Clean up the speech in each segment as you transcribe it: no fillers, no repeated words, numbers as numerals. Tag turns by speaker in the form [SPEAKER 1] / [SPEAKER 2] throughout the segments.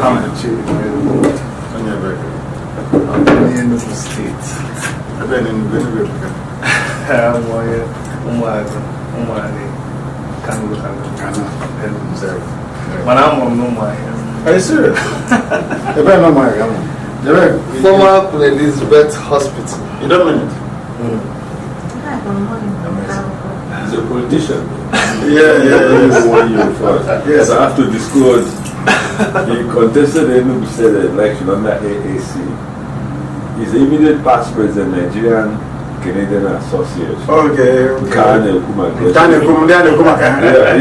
[SPEAKER 1] coming. Chidi. On your record. I'm in the state. I've been in the I'm Kanu. When I'm on no my. Are you serious? You better know my
[SPEAKER 2] former Elizabeth Hospital.
[SPEAKER 1] You don't mean it?
[SPEAKER 3] He's a politician.
[SPEAKER 1] Yes,
[SPEAKER 3] I have to disclose. He contested the Nnamdi election under AAC. He's the immediate past president, Nigerian Canadian Association.
[SPEAKER 1] Okay.
[SPEAKER 3] Kanu.
[SPEAKER 1] Yeah,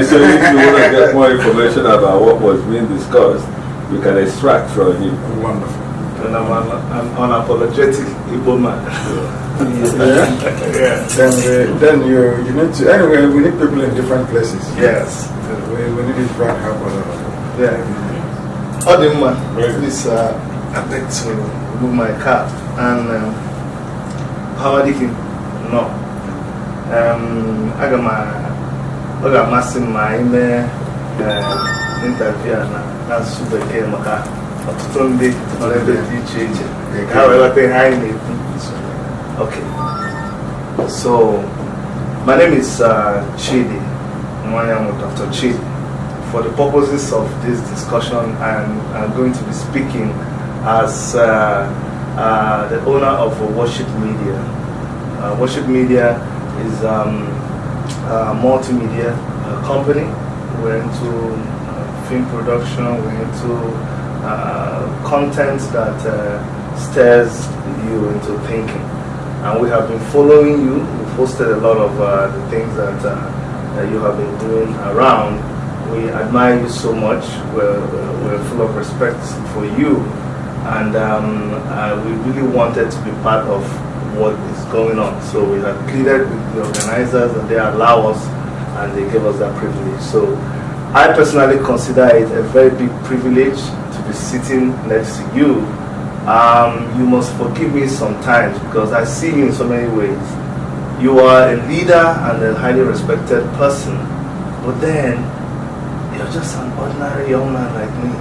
[SPEAKER 3] so if you want to get more information about what was being discussed, you can extract from him.
[SPEAKER 1] Wonderful.
[SPEAKER 2] And I'm an unapologetic Igbo man.
[SPEAKER 1] Yeah. Then you need to. Anyway, we need people in different places.
[SPEAKER 2] Yes.
[SPEAKER 1] We need different help.
[SPEAKER 2] Yeah. Odinma, please, I beg to remove my cap. And how did you know? I got my interview and that's super came. Okay. So, my name is Chidi. I am Dr. Chidi. For the purposes of this discussion, I'm going to be speaking as the owner of Worship Media. Worship Media is a multimedia company. We're into film production, we're into content that stirs you into thinking, and we have been following you. We've posted a lot of the things that you have been doing around. We admire you so much. We're full of respect for you, and we really wanted to be part of what is going on. So we have pleaded with the organizers, and they allow us, and they gave us that privilege. So I personally consider it a very big privilege to be sitting next to you. You must forgive me sometimes because I see you in so many ways. You are a leader and a highly respected person, but then you're just an ordinary young man like me.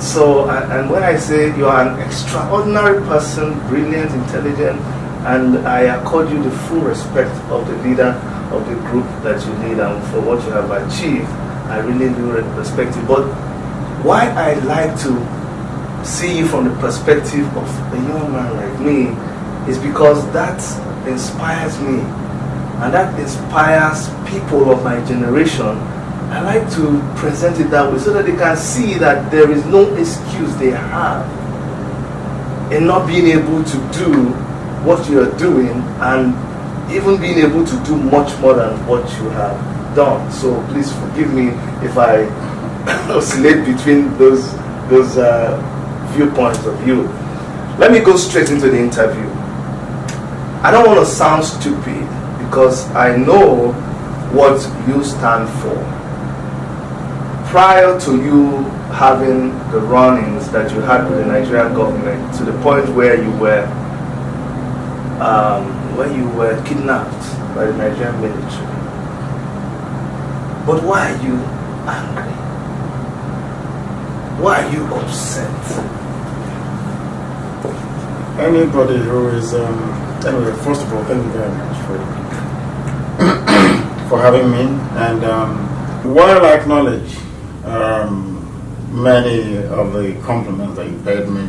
[SPEAKER 2] So, and when I say you are an extraordinary person, brilliant, intelligent, and I accord you the full respect of the leader of the group that you lead and for what you have achieved, I really do respect you. But why I like to see you from the perspective of a young man like me is because that inspires me, and that inspires people of my generation. I like to present it that way so that they can see that there is no excuse they have in not being able to do what you are doing, and even being able to do much more than what you have done. So please forgive me if I oscillate between those viewpoints of view. Let me go straight into the interview. I don't want to sound stupid because I know what you stand for. Prior to you having the run-ins that you had with the Nigerian government, to the point where you were kidnapped by the Nigerian military. But why are you angry? Why are you upset?
[SPEAKER 1] Anybody who is anyway, first of all, thank you very much for having me. And while I acknowledge many of the compliments that you paid me,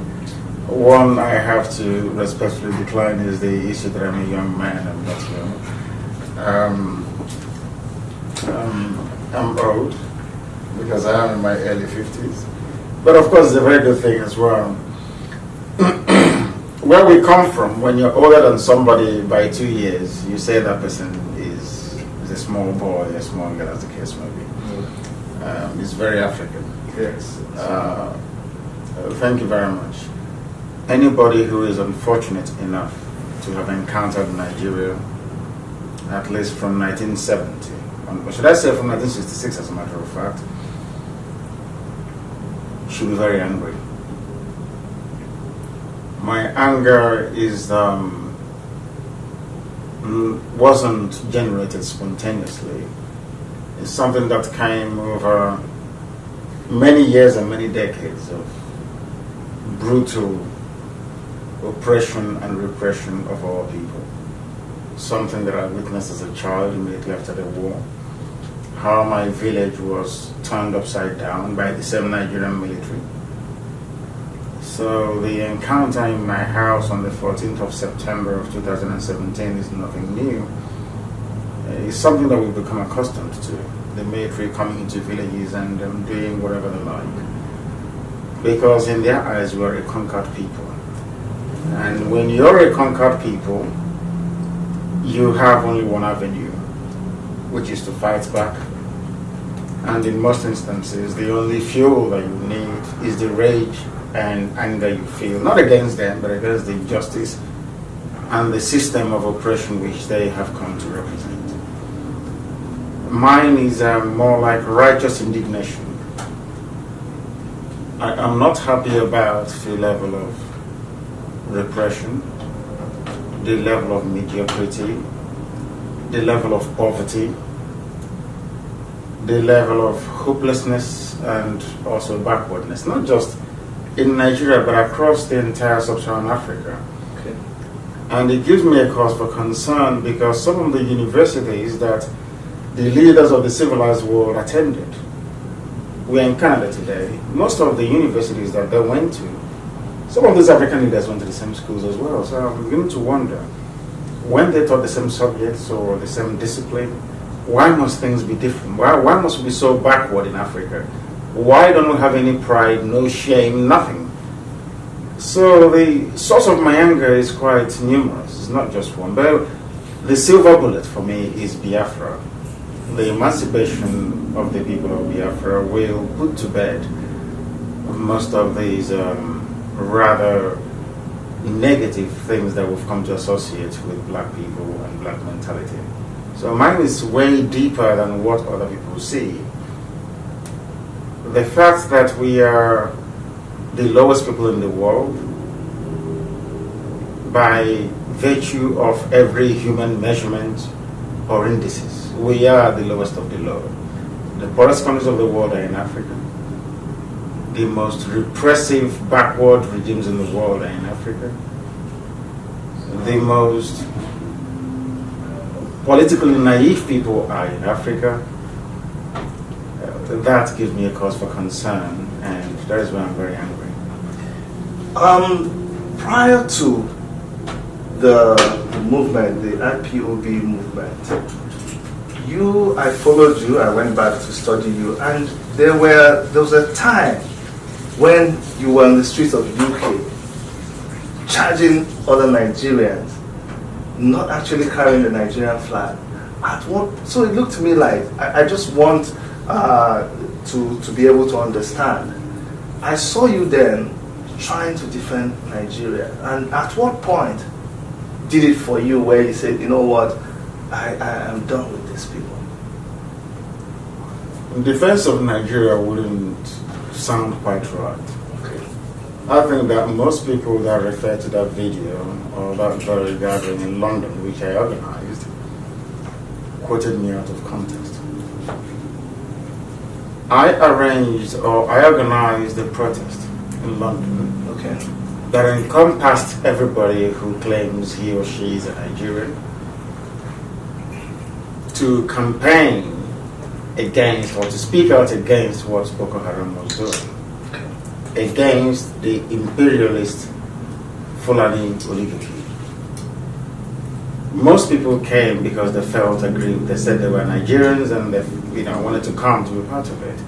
[SPEAKER 1] one I have to respectfully decline is the issue that I'm a young man and not young. I'm old because I am in my early 50s. But of course, it's a very good thing as well. Where we come from, when you're older than somebody by 2 years, you say that person is a small boy, a small girl, as the case may be. It's very African.
[SPEAKER 2] Yes.
[SPEAKER 1] Thank you very much. Anybody who is unfortunate enough to have encountered Nigeria, at least from 1970, or should I say from 1966 as a matter of fact, should be very angry. My anger is wasn't generated spontaneously. It's something that came over many years and many decades of brutal oppression and repression of our people. Something that I witnessed as a child immediately after the war. How my village was turned upside down by the same Nigerian military. So the encounter in my house on the 14th of September of 2017 is nothing new. It's something that we've become accustomed to. The military coming into villages and doing whatever they like. Because in their eyes, we are a conquered people. And when you're a conquered people, you have only one avenue, which is to fight back. And in most instances, the only fuel that you need is the rage and anger you feel, not against them, but against the injustice and the system of oppression which they have come to represent. Mine is more like righteous indignation. I'm not happy about the level of repression, the level of mediocrity, the level of poverty, the level of hopelessness and also backwardness, not just in Nigeria but across the entire sub-Saharan Africa.
[SPEAKER 2] Okay.
[SPEAKER 1] And it gives me a cause for concern because some of the universities that the leaders of the civilized world attended, we're in Canada today, most of the universities that they went to, some of these African leaders went to the same schools as well. So I'm beginning to wonder, when they taught the same subjects or the same discipline, why must things be different? Why must we be so backward in Africa? Why don't we have any pride, no shame, nothing? So the source of my anger is quite numerous. It's not just one. But the silver bullet for me is Biafra. The emancipation of the people of Biafra will put to bed most of these rather negative things that we've come to associate with black people and black mentality. So mine is way deeper than what other people see. The fact that we are the lowest people in the world by virtue of every human measurement or indices. We are the lowest of the low. The poorest countries of the world are in Africa. The most repressive, backward regimes in the world are in Africa. The most politically naive people are in Africa. That gives me a cause for concern, and that is why I'm very angry.
[SPEAKER 2] Prior to the movement, the IPOB movement, I followed you, I went back to study you, and there was a time when you were on the streets of UK charging other Nigerians, not actually carrying the Nigerian flag. So it looked to me like, I just want to be able to understand. I saw you then trying to defend Nigeria, and at what point did it for you where you said, you know what, I am done with these people?
[SPEAKER 1] In defense of Nigeria wouldn't sound quite right.
[SPEAKER 2] Okay.
[SPEAKER 1] I think that most people that refer to that video or that very gathering in London, which I organized, quoted me out of context. I organized a protest in London,
[SPEAKER 2] okay,
[SPEAKER 1] that encompassed everybody who claims he or she is a Nigerian, to campaign against or to speak out against what Boko Haram was doing, against the imperialist Fulani oligarchy. Most people came because they felt aggrieved. They said they were Nigerians and they wanted to come to be part of it.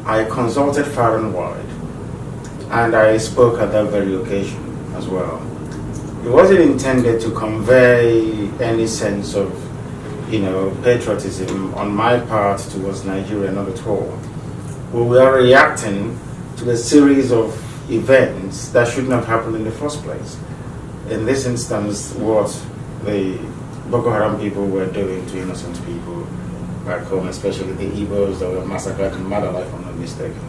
[SPEAKER 1] I consulted far and wide, and I spoke at that very occasion as well. It wasn't intended to convey any sense of patriotism on my part towards Nigeria, not at all. We were reacting to a series of events that shouldn't have happened in the first place. In this instance, what the Boko Haram people were doing to innocent people back home, especially the Igbos that were massacred in Madala, if I'm not mistaken.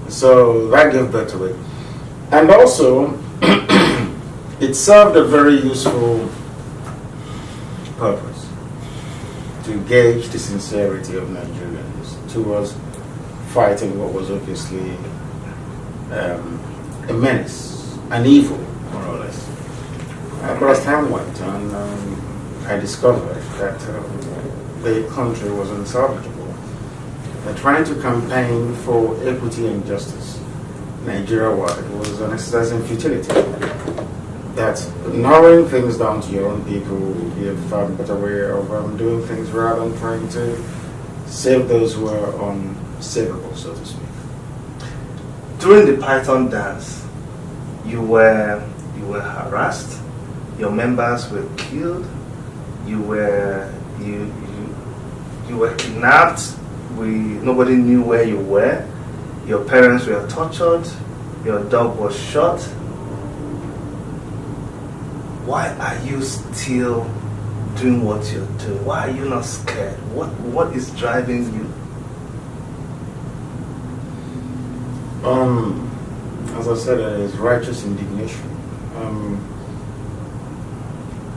[SPEAKER 1] So that gave birth to it. And also, it served a very useful purpose, to gauge the sincerity of Nigerians towards fighting what was obviously a menace, an evil, more or less. But as time went on, I discovered that the country was unsalvageable. They're trying to campaign for equity and justice Nigeria-wide was an exercise in futility. That narrowing things down to your own people would be a far better way of doing things rather than trying to save those who are unsavable, so to speak.
[SPEAKER 2] During the Python dance, you were harassed, your members were killed, you were kidnapped, nobody knew where you were, your parents were tortured, your dog was shot. Why are you still doing what you're doing? Why are you not scared? What is driving you?
[SPEAKER 1] As I said, it is righteous indignation.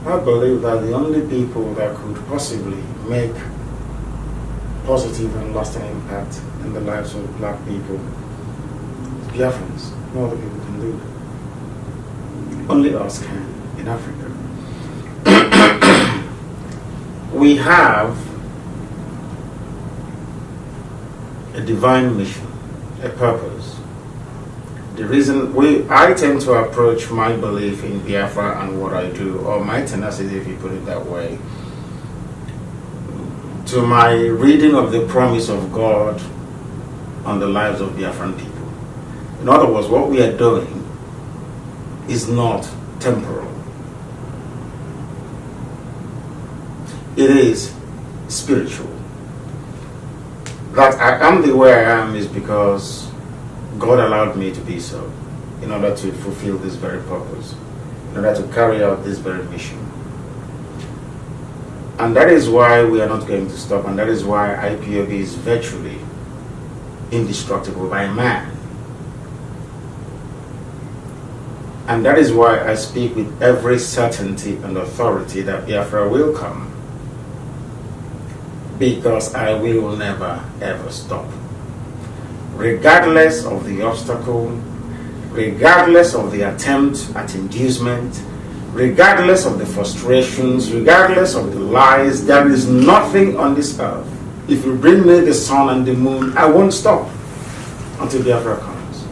[SPEAKER 1] I believe that the only people that could possibly make positive and lasting impact in the lives of black people is Biafrans. No other people can do it. Only us can in Africa. We have a divine mission, a purpose. The reason I tend to approach my belief in Biafra and what I do, or my tenacity, if you put it that way, to my reading of the promise of God on the lives of Biafran people. In other words, what we are doing is not temporal. It is spiritual. That I am the way I am is because God allowed me to be so, in order to fulfill this very purpose, in order to carry out this very mission. And that is why we are not going to stop, and that is why IPOB is virtually indestructible by man. And that is why I speak with every certainty and authority that Biafra will come, because I will never ever stop. Regardless of the obstacle, regardless of the attempt at inducement, regardless of the frustrations, regardless of the lies, there is nothing on this earth. If you bring me the sun and the moon, I won't stop until Biafra comes.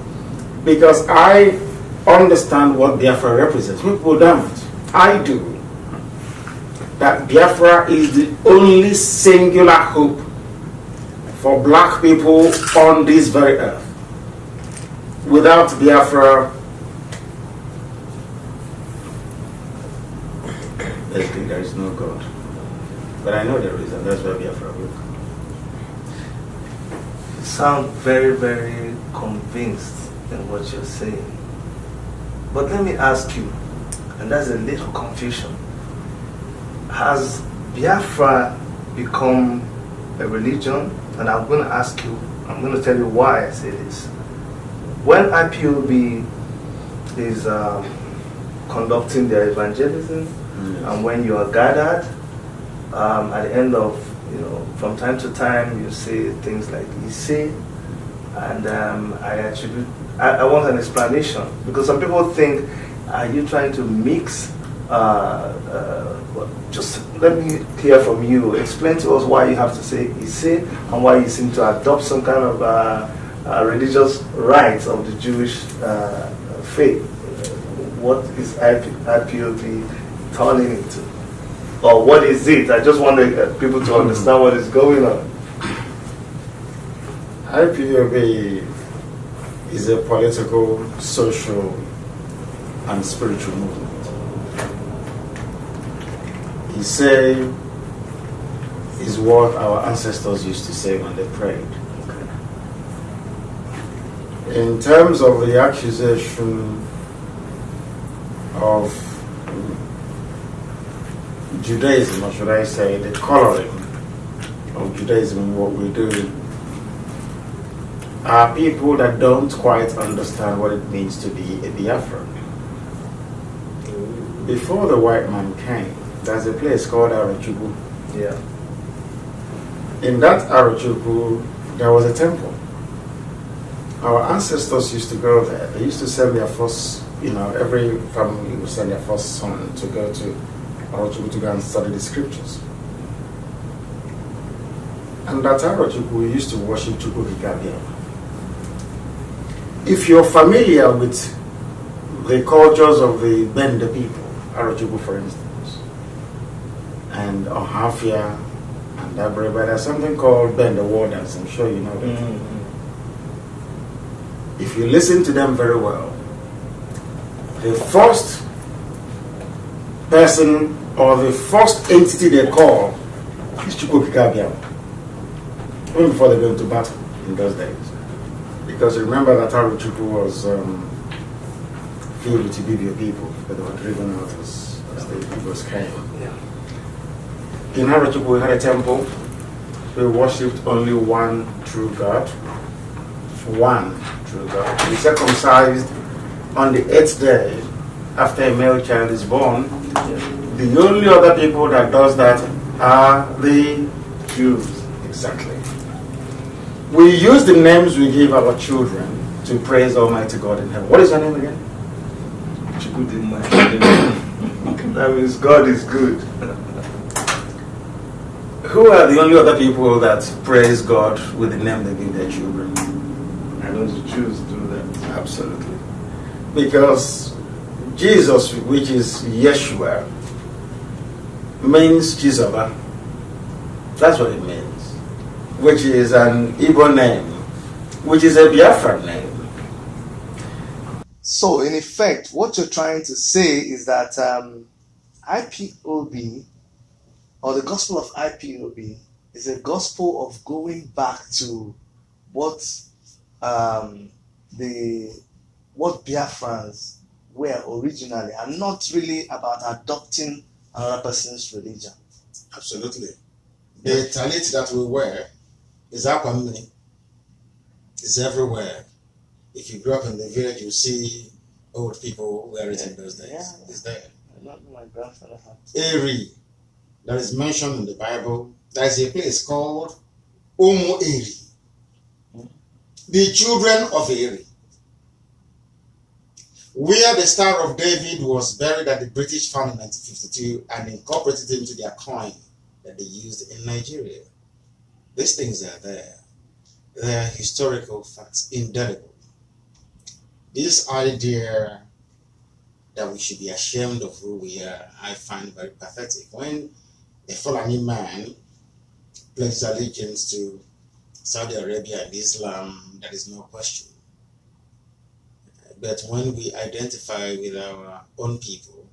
[SPEAKER 1] Because I understand what Biafra represents. People don't. I do. That Biafra is the only singular hope for black people on this very earth. Without Biafra, basically there is no God. But I know there is, and that's why Biafra will come.
[SPEAKER 2] You sound very, very convinced in what you're saying. But let me ask you, and that's a little confusion. Has Biafra become a religion? And I'm going to ask you, I'm going to tell you why I say this. When IPOB is conducting their evangelism, and when you are gathered, at the end of, from time to time, you say things like "Ise," and I want an explanation, because some people think, are you trying to mix? Just let me hear from you. Explain to us why you have to say "Ise" and why you seem to adopt some kind of religious rites of the Jewish faith. What is IPOB turning into? Or what is it? I just want people to understand what is going on.
[SPEAKER 1] IPOB is a political, social, and spiritual movement. Ise is what our ancestors used to say when they prayed. In terms of the accusation of Judaism, or should I say the coloring of Judaism in what we do, are people that don't quite understand what it means to be a Biafran. Before the white man came, there's a place called Arochukwu.
[SPEAKER 2] Yeah.
[SPEAKER 1] In that Arochukwu, there was a temple. Our ancestors used to go there. They used to send their first, every family would send their first son to go to Orochukwu to go and study the scriptures. And at Orochukwu, we used to worship Chukwu Kikabia. If you're familiar with the cultures of the Bende people, Orochukwu for instance, and Ohafia and Dabreba, there's something called Bende Wardens, I'm sure you know that. Mm-hmm. If you listen to them very well, the first person or the first entity they call is Chukwu Kikabia. Even before they go into battle in those days. Because remember that Orochukwu was filled with Ibibio people, but they were driven out as the Igbos came. Yeah. In Orochukwu we had a temple. We worshipped only one true God. One true God. We circumcised on the 8th day after a male child is born. The only other people that does that are the Jews. Exactly. We use the names we give our children to praise Almighty God in heaven. What is your name again?
[SPEAKER 2] That means God is good.
[SPEAKER 1] Who are the only other people that praise God with the name they give their children?
[SPEAKER 2] I know the Jews do that.
[SPEAKER 1] Absolutely. Because Jesus, which is Yeshua, means Jizaba. That's what it means. Which is an Igbo name, which is a Biafran name.
[SPEAKER 2] So, in effect, what you're trying to say is that IPOB, or the gospel of IPOB, is a gospel of going back to what Biafrans were originally, and not really about adopting another person's religion.
[SPEAKER 1] Absolutely. The talent that we wear is Akwamini. It's everywhere. If you grew up in the village, you see old people wear it in those days. Yeah. It's there.
[SPEAKER 2] My grandfather had.
[SPEAKER 1] Eri, that is mentioned in the Bible. There is a place called Omo Eri. The children of Eri. Where the Star of David was buried that the British found in 1952 and incorporated into their coin that they used in Nigeria. These things are there. They are historical facts, indelible. This idea that we should be ashamed of who we are, I find very pathetic. When a Fulani man pledges allegiance to Saudi Arabia and Islam, there is no question. But when we identify with our own people,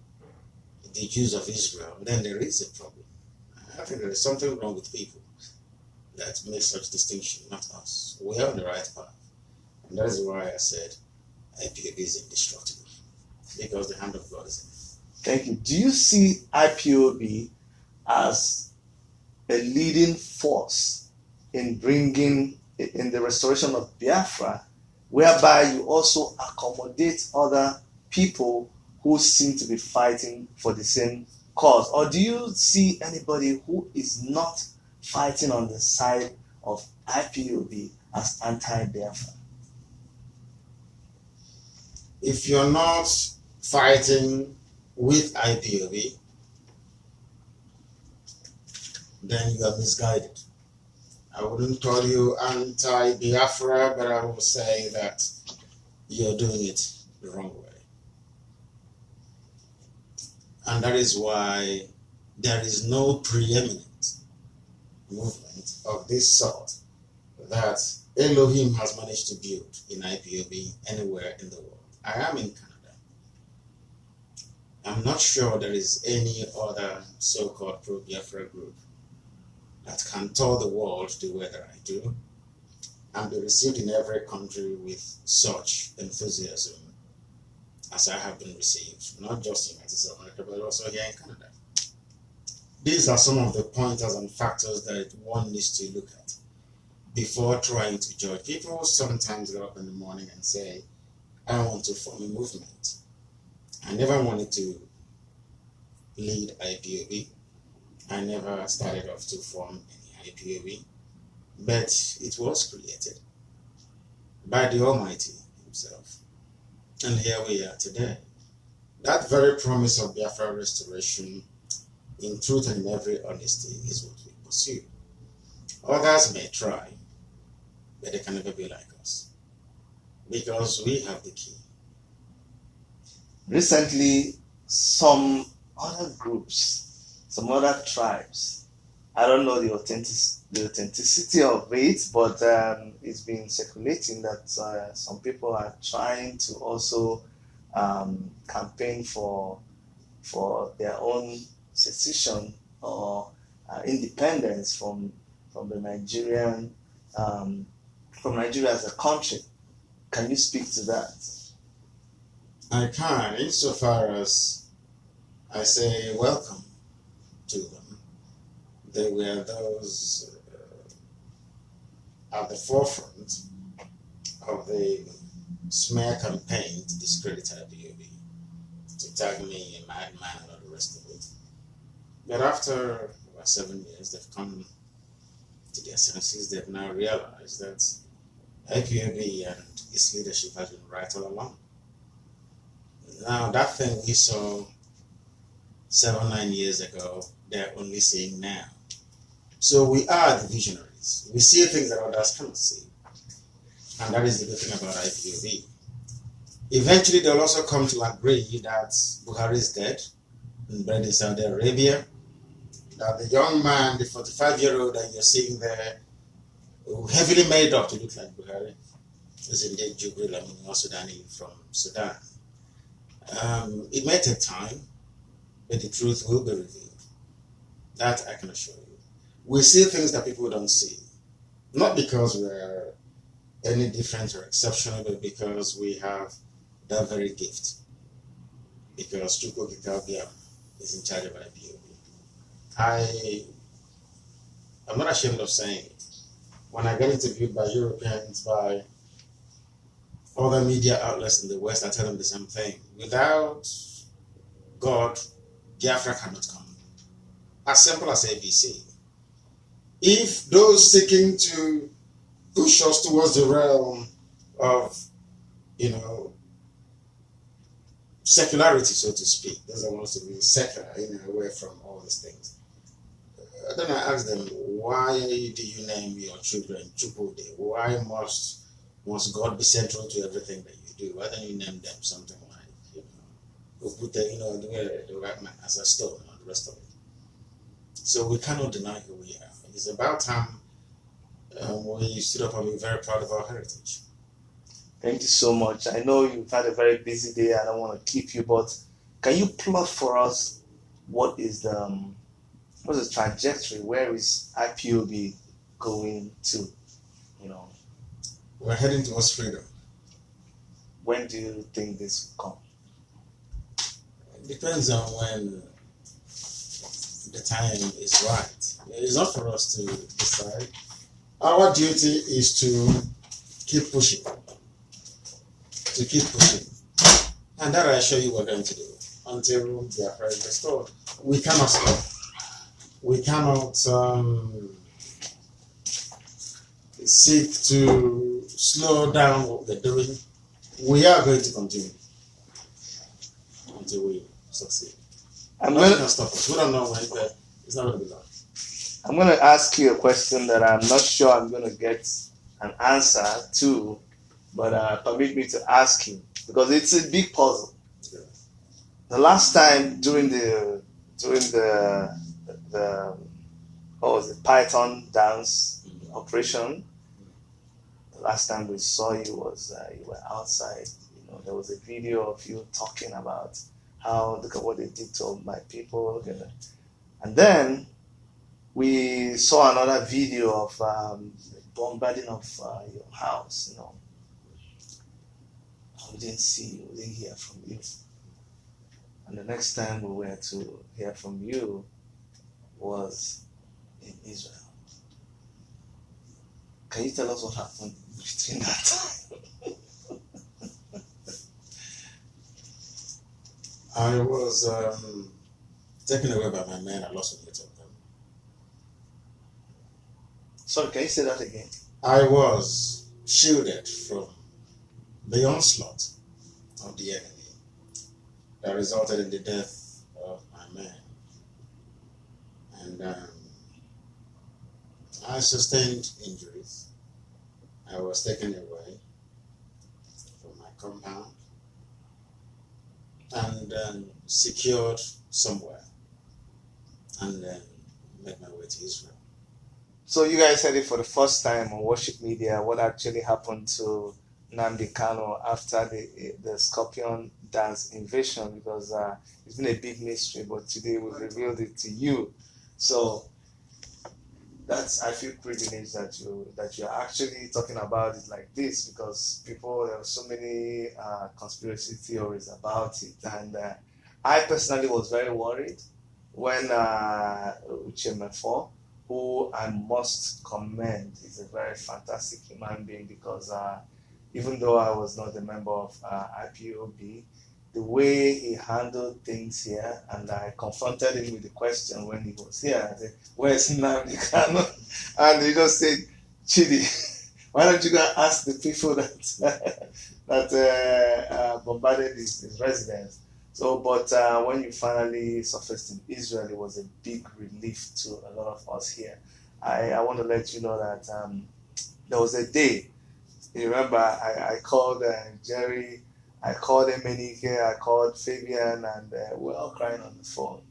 [SPEAKER 1] the Jews of Israel, then there is a problem. I think there is something wrong with people that makes such distinction, not us. We are on the right path. And that is why I said IPOB is indestructible, because the hand of God is in it.
[SPEAKER 2] Thank you. Do you see IPOB as a leading force in the restoration of Biafra, whereby you also accommodate other people who seem to be fighting for the same cause? Or do you see anybody who is not fighting on the side of IPOB as anti-Biafra?
[SPEAKER 1] If you're not fighting with IPOB, then you are misguided. I wouldn't call you anti-Biafra, but I will say that you're doing it the wrong way. And that is why there is no preeminent movement of this sort that Elohim has managed to build in IPOB anywhere in the world. I am in Canada. I'm not sure there is any other so-called pro-Biafra group that can tour the world the way that I do and be received in every country with such enthusiasm as I have been received, not just in United States of America, but also here in Canada. These are some of the pointers and factors that one needs to look at before trying to judge. People sometimes get up in the morning and say, I want to form a movement. I never wanted to lead IPOB. I never started off to form any IPOB, but it was created. by the Almighty himself. And here we are today. That very promise of Biafra restoration in truth and in every honesty is what we pursue. Others may try, but they can never be like us because we have the key.
[SPEAKER 2] Recently, some other groups, some other tribes, I don't know the authenticity of it, but it's been circulating that some people are trying to also campaign for their own secession or independence from the Nigerian from Nigeria as a country. Can you speak to that?
[SPEAKER 1] I can, insofar as I say welcome to them. They were those at the forefront of the smear campaign to discredit IPOB, to tag me a madman and all the rest of it. But after about 7 years, they've come to their senses. They've now realized that IPOB and its leadership has been right all along. Now, that thing we saw 7-9 years ago, they're only seeing now. So we are the visionaries. We see things that others cannot see. And that is the good thing about IPOB. Eventually, they'll also come to agree that Buhari is dead and buried in Saudi Arabia, that the young man, the 45-year-old that you're seeing there, who heavily made up to look like Buhari, is indeed Jubril Sudani from Sudan. It may take time, but the truth will be revealed. That I can assure you. We see things that people don't see. Not because we're any different or exceptional, but because we have that very gift. Because Chukwu Gikabia is in charge of IPOB. I'm not ashamed of saying it. When I get interviewed by Europeans, by other media outlets in the West, I tell them the same thing. Without God, Biafra cannot come. As simple as ABC. If those seeking to push us towards the realm of, secularity, so to speak, those that want to be secular, away from all these things, then I ask them, why do you name your children Chukwude? Why must God be central to everything that you do? Why don't you name them something like, Upute, the right man as a stone and the rest of it? So we cannot deny who we are. It's about time we stood up and be very proud of our heritage.
[SPEAKER 2] Thank you so much. I know you've had a very busy day. I don't want to keep you, but can you plot for us what is the trajectory? Where is IPOB going to?
[SPEAKER 1] We're heading towards freedom.
[SPEAKER 2] When do you think this will come?
[SPEAKER 1] It depends on when the time is right. It's not for us to decide. Our duty is to keep pushing. And that I assure you we're going to do until Biafra is restored. We cannot stop. We cannot seek to slow down what we're doing. We are going to continue until we succeed. Nothing can stop us. We don't know when, but it's not going to be long.
[SPEAKER 2] I'm going to ask you a question that I'm not sure I'm going to get an answer to, but permit me to ask you, because it's a big puzzle. Yeah. The last time during the Python dance operation, the last time we saw you was you were outside. There was a video of you talking about how, look at what they did to my people, and then we saw another video of bombarding of your house. We didn't see you, we didn't hear from you. And the next time we were to hear from you was in Israel. Can you tell us what happened between that time?
[SPEAKER 1] I was taken away by my men. I lost a bit of them.
[SPEAKER 2] Sorry, can you say that again?
[SPEAKER 1] I was shielded from the onslaught of the enemy that resulted in the death of my man. And I sustained injuries. I was taken away from my compound and secured somewhere, and then made my way to Israel.
[SPEAKER 2] So you guys heard it for the first time on Worship Media, what actually happened to Nnamdi Kanu after the Scorpion Dance invasion, because it's been a big mystery, but today we've revealed it to you. So I feel privileged that you're actually talking about it like this, because there are so many conspiracy theories about it, and I personally was very worried when Uchemefo, who I must commend, is a very fantastic human being, because even though I was not a member of IPOB, the way he handled things here, and I confronted him with the question when he was here. I said, "Where's Nnamdi Kanu?" And he just said, "Chidi, why don't you go ask the people that bombarded his residence?" So, but when you finally surfaced in Israel, it was a big relief to a lot of us here. I want to let you know that there was a day. You remember, I called Jerry. I called Emenike, I called Fabian, and we were all crying on the phone.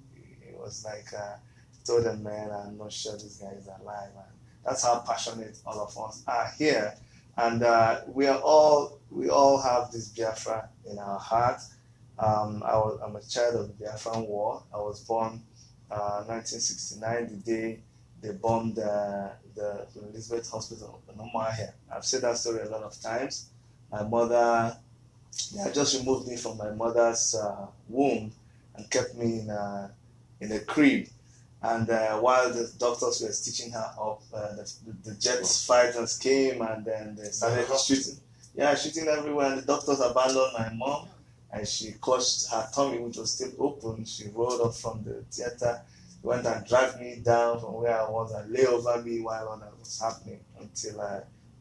[SPEAKER 2] It was like, I told them, man, I'm not sure this guy is alive. And that's how passionate all of us are here. And we all have this Biafra in our heart. I'm a child of the Biafran War. I was born 1969, the day they bombed the Elizabeth Hospital in Umuahia. I've said that story a lot of times. My mother just removed me from my mother's womb and kept me in a crib. And while the doctors were stitching her up, the jet fighters came, and then they started shooting everywhere. And the doctors abandoned my mom, and she clutched her tummy, which was still open. She rolled up from the theater, went and dragged me down from where I was and lay over me while all that was happening, until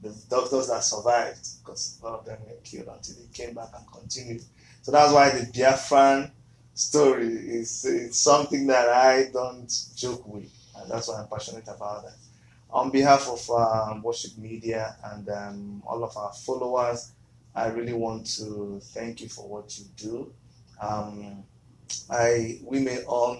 [SPEAKER 2] the doctors that survived, because a lot of them were killed, until they came back and continued. So that's why the Biafran story is something that I don't joke with, and that's why I'm passionate about that. On behalf of Worship Media and all of our followers, I really want to thank you for what you do. We may all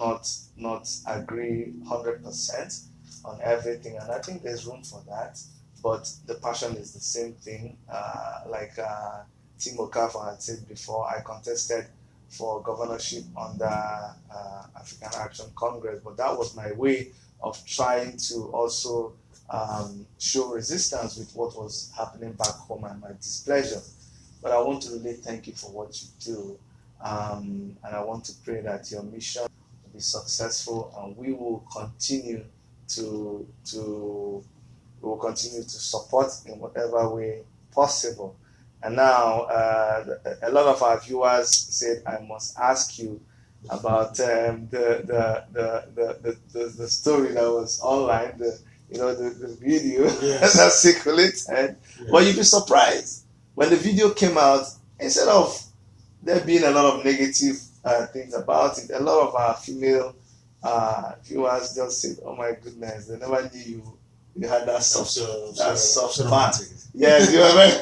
[SPEAKER 2] not agree 100% on everything, and I think there's room for that. But the passion is the same thing. Like Tim Okafor had said before, I contested for governorship under African Action Congress, but that was my way of trying to also show resistance with what was happening back home and my displeasure. But I want to really thank you for what you do, and I want to pray that your mission will be successful, and we will continue to support in whatever way possible. And now, a lot of our viewers said I must ask you about the story that was online, the video that circulated. Yes. But you'd be surprised when the video came out. Instead of there being a lot of negative things about it, a lot of our female viewers just said, "Oh my goodness, they never knew you had that soft part." Yes, you are very,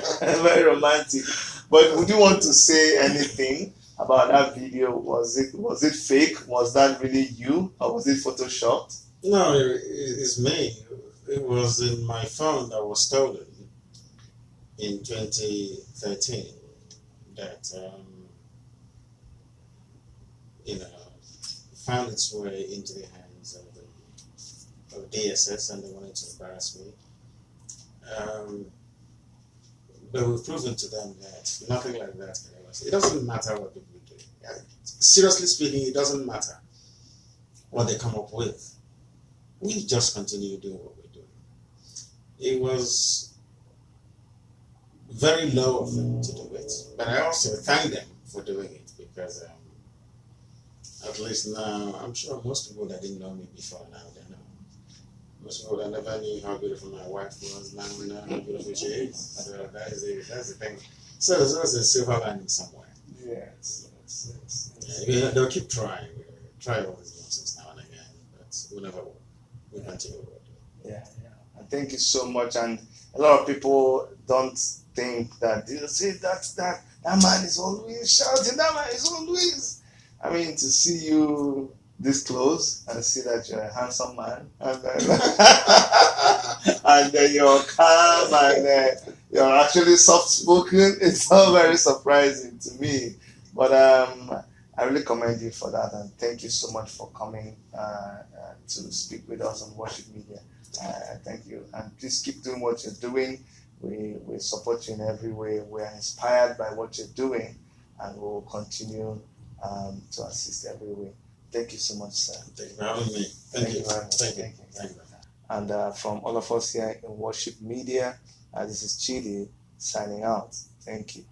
[SPEAKER 2] very romantic. But would you want to say anything about that video? Was it fake? Was that really you, or was it photoshopped?
[SPEAKER 1] No, it's me. It was in my phone that was stolen in 2013. That found its way into the hands of DSS, and they wanted to embarrass me. But we've proven to them that nothing like that can ever happen. It doesn't matter what people do. Seriously speaking, it doesn't matter what they come up with. We just continue doing what we're doing. It was very low of them to do it, but I also thank them for doing it, because at least now, I'm sure most people that didn't know me before now, they know.
[SPEAKER 4] Most people that never knew how beautiful my wife was now know how beautiful she is. So that's the thing. So there's a silver lining somewhere.
[SPEAKER 2] Yes.
[SPEAKER 4] Yeah, they'll keep trying. Try all these nonsense now and again, but we never will. We continue to work.
[SPEAKER 2] Yeah. And thank you so much. And a lot of people don't think that, you see, that man is always shouting, that man is always. I mean, to see you this close and see that you're a handsome man and then you're calm and you're actually soft spoken, it's all very surprising to me. But I really commend you for that, and thank you so much for coming to speak with us on Worship Media. Thank you, and please keep doing what you're doing. We support you in every way. We're inspired by what you're doing, and we'll continue to assist every way. Thank you so much, sir.
[SPEAKER 4] Thank you for having me. Thank you
[SPEAKER 2] very much.
[SPEAKER 4] Thank you.
[SPEAKER 2] And from all of us here in Worship Media, this is Chidi signing out. Thank you.